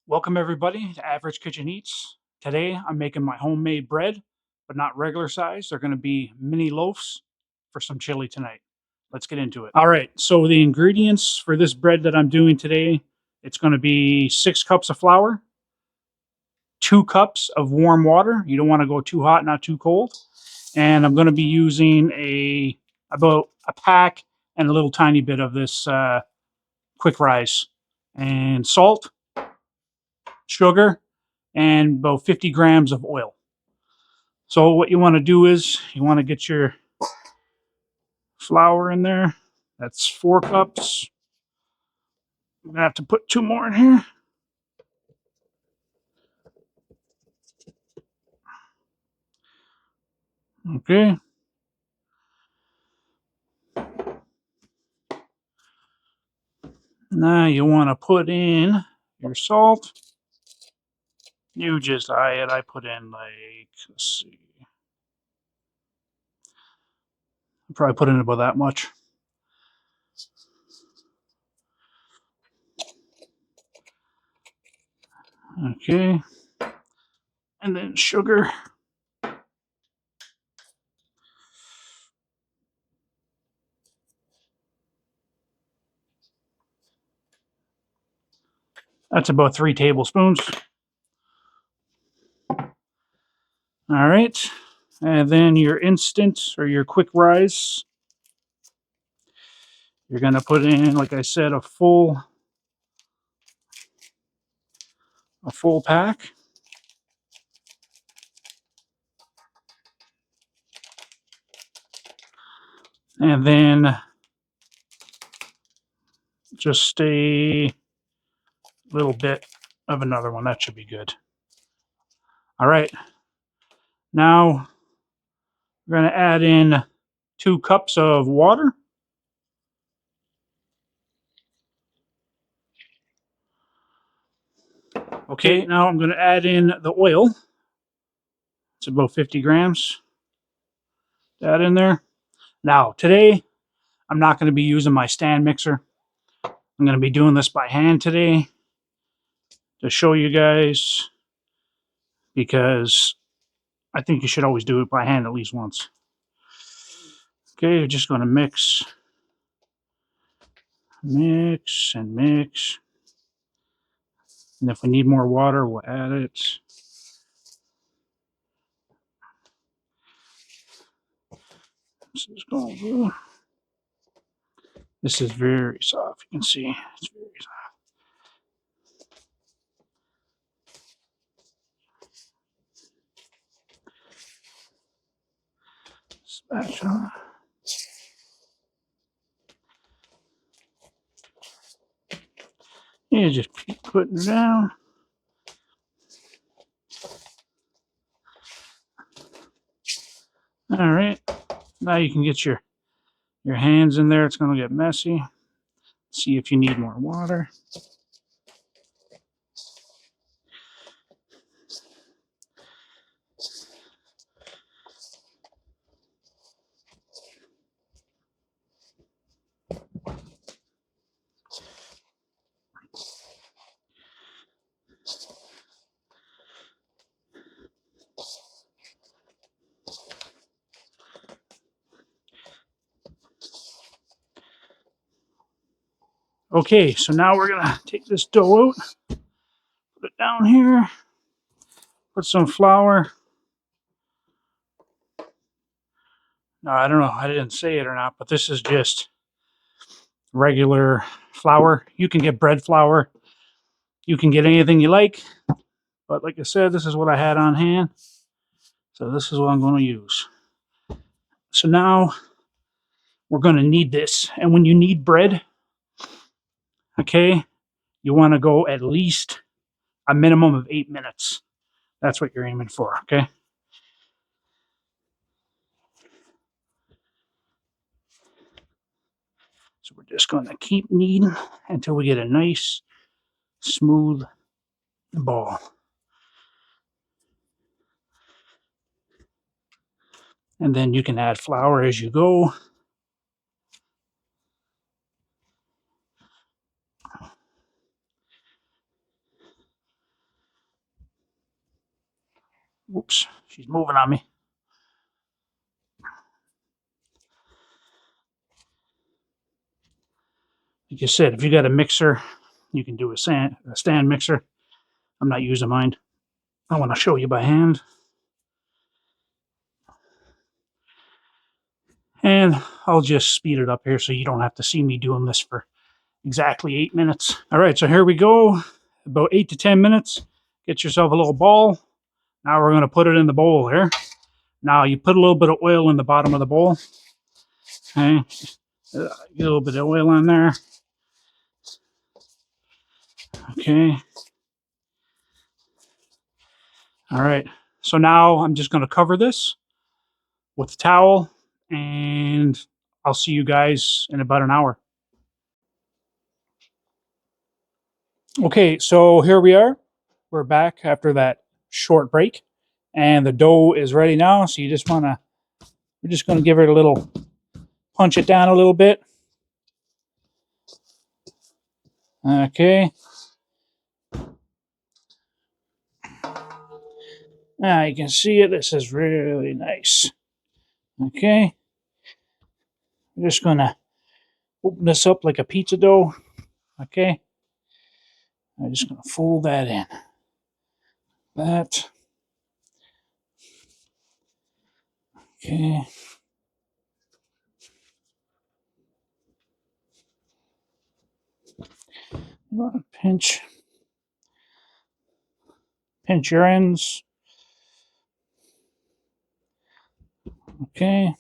Welcome everybody to Average Kitchen Eats. Today I'm making my homemade bread, but not regular size. They're going to be mini loaves for some chili tonight. Let's get into it. All right, so the ingredients for this bread that I'm doing today, it's going to be 6 cups of flour, 2 cups of warm water. You don't want to go too hot, not too cold. And I'm going to be using about a pack and a little tiny bit of this quick rise, and salt, sugar, and about 50 grams of oil. So what you want to do is you want to get your flour in there. That's 4 cups. I'm going to have to put 2 more in here. Okay. Now you want to put in your salt. You just eye it. I put in like, let's see. I probably put in about that much. Okay. And then sugar. That's about 3 tablespoons. All right. And then your instant or your quick rise. You're going to put in, like I said, a full pack. And then just a little bit of another one. That should be good. All right. Now we're going to add in 2 cups of water. Okay, now I'm going to add in the oil. It's about 50 grams. Add in there. Now, today, I'm not going to be using my stand mixer. I'm going to be doing this by hand today to show you guys, because I think you should always do it by hand at least once. Okay, you're just going to mix and mix. And if we need more water, we'll add it. This is going good. This is very soft. You can see it's very soft. Spatula. You just keep putting it down. All right. Now you can get your hands in there. It's going to get messy. See if you need more water. Okay, so now we're going to take this dough out, put it down here, put some flour. Now, I don't know, I didn't say it or not, but this is just regular flour. You can get bread flour. You can get anything you like. But like I said, this is what I had on hand. So this is what I'm going to use. So now we're going to knead this. And when you knead bread, okay, you want to go at least a minimum of 8 minutes. That's what you're aiming for, okay? So we're just going to keep kneading until we get a nice, smooth ball. And then you can add flour as you go. Whoops, she's moving on me. Like I said, if you got a mixer, you can do a stand mixer. I'm not using mine. I want to show you by hand. And I'll just speed it up here so you don't have to see me doing this for exactly 8 minutes. All right, so here we go. About 8 to 10 minutes. Get yourself a little ball. Now we're going to put it in the bowl here. Now you put a little bit of oil in the bottom of the bowl. Okay, get a little bit of oil on there. Okay. All right. So now I'm just going to cover this with a towel, and I'll see you guys in about an hour. Okay, so here we are. We're back after that short break, and the dough is ready now. So we're just going to give it a little, punch it down a little bit. Okay. Now you can see it. This is really nice. Okay. I'm just going to open this up like a pizza dough. Okay. I'm just going to fold that in. That. Okay. You want to pinch your ends. Okay.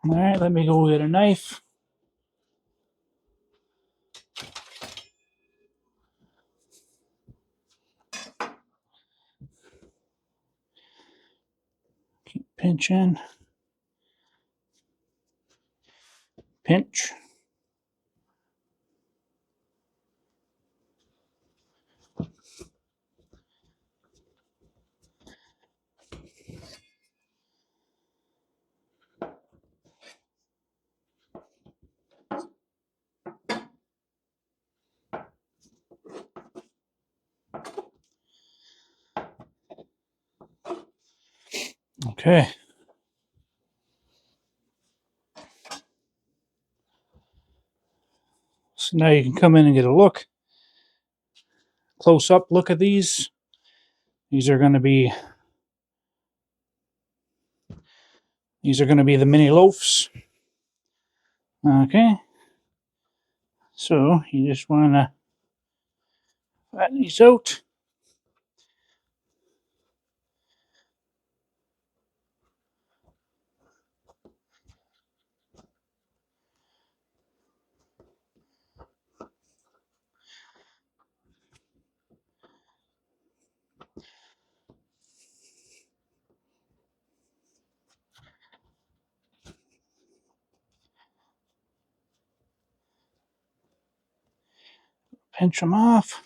All right, let me go get a knife. Keep pinching. Pinch. Okay. So now you can come in and get a look. Close up look at these. These are going to be the mini loaves. Okay. So you just want to flatten these out. Pinch them off.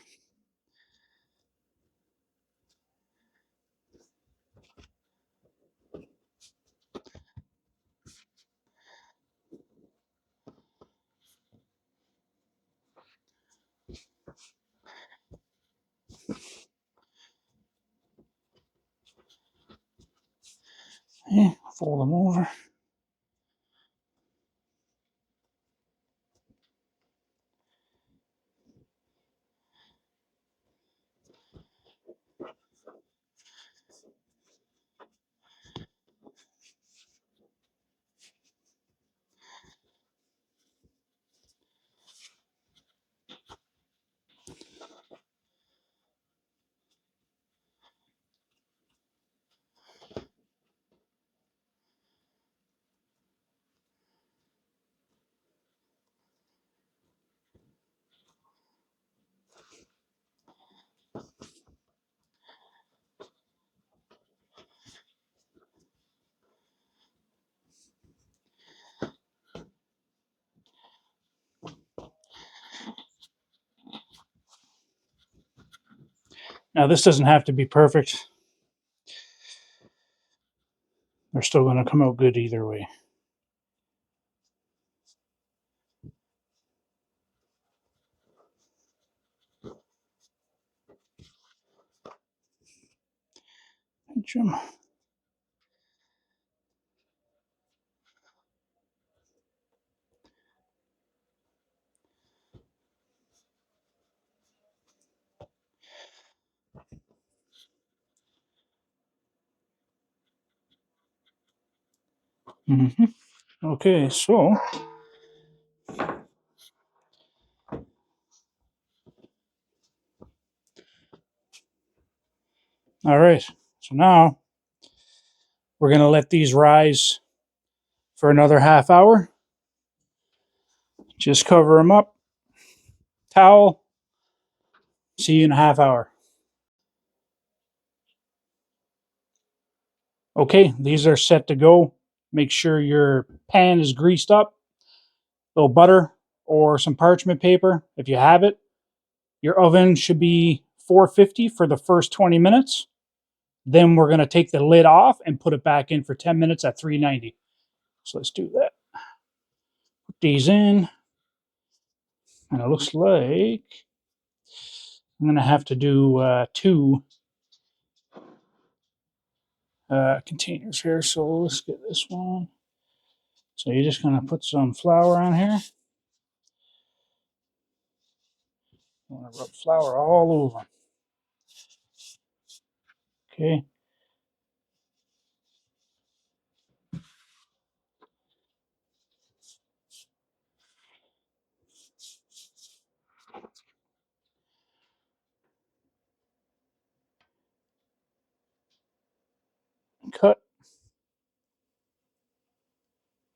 Okay. Fold them over. Now this doesn't have to be perfect. They're still going to come out good either way. Pinch them. Okay, so all right. So now we're going to let these rise for another half hour. Just cover them up. Towel. See you in a half hour. Okay, these are set to go. Make sure your pan is greased up. A little butter or some parchment paper if you have it. Your oven should be 450 for the first 20 minutes. Then we're going to take the lid off and put it back in for 10 minutes at 390. So let's do that. Put these in. And it looks like I'm going to have to do 2 containers here. So let's get this one. So you're just going to put some flour on here. I want to rub flour all over. Okay. Cut.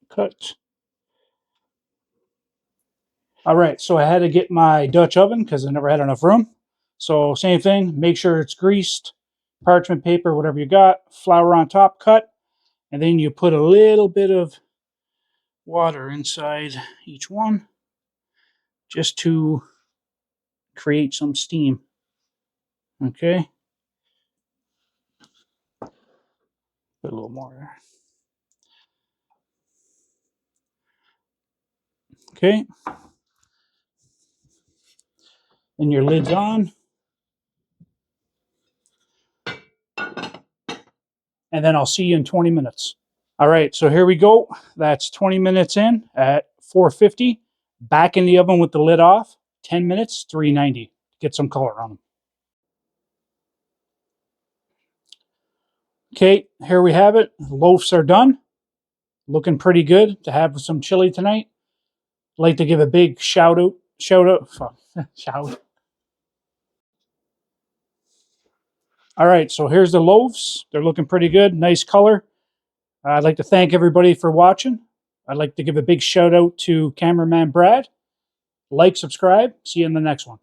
Cut. All right, so I had to get my Dutch oven because I never had enough room. So same thing, make sure it's greased, parchment paper, whatever you got, flour on top, cut, and then you put a little bit of water inside each one just to create some steam. Okay. Put a little more there. Okay. And your lid's on. And then I'll see you in 20 minutes. All right, so here we go. That's 20 minutes in at 450. Back in the oven with the lid off. 10 minutes, 390. Get some color on them. Okay, here we have it. Loaves are done. Looking pretty good to have some chili tonight. I'd like to give a big shout out. Shout. All right, so here's the loaves. They're looking pretty good. Nice color. I'd like to thank everybody for watching. I'd like to give a big shout out to cameraman Brad. Like, subscribe. See you in the next one.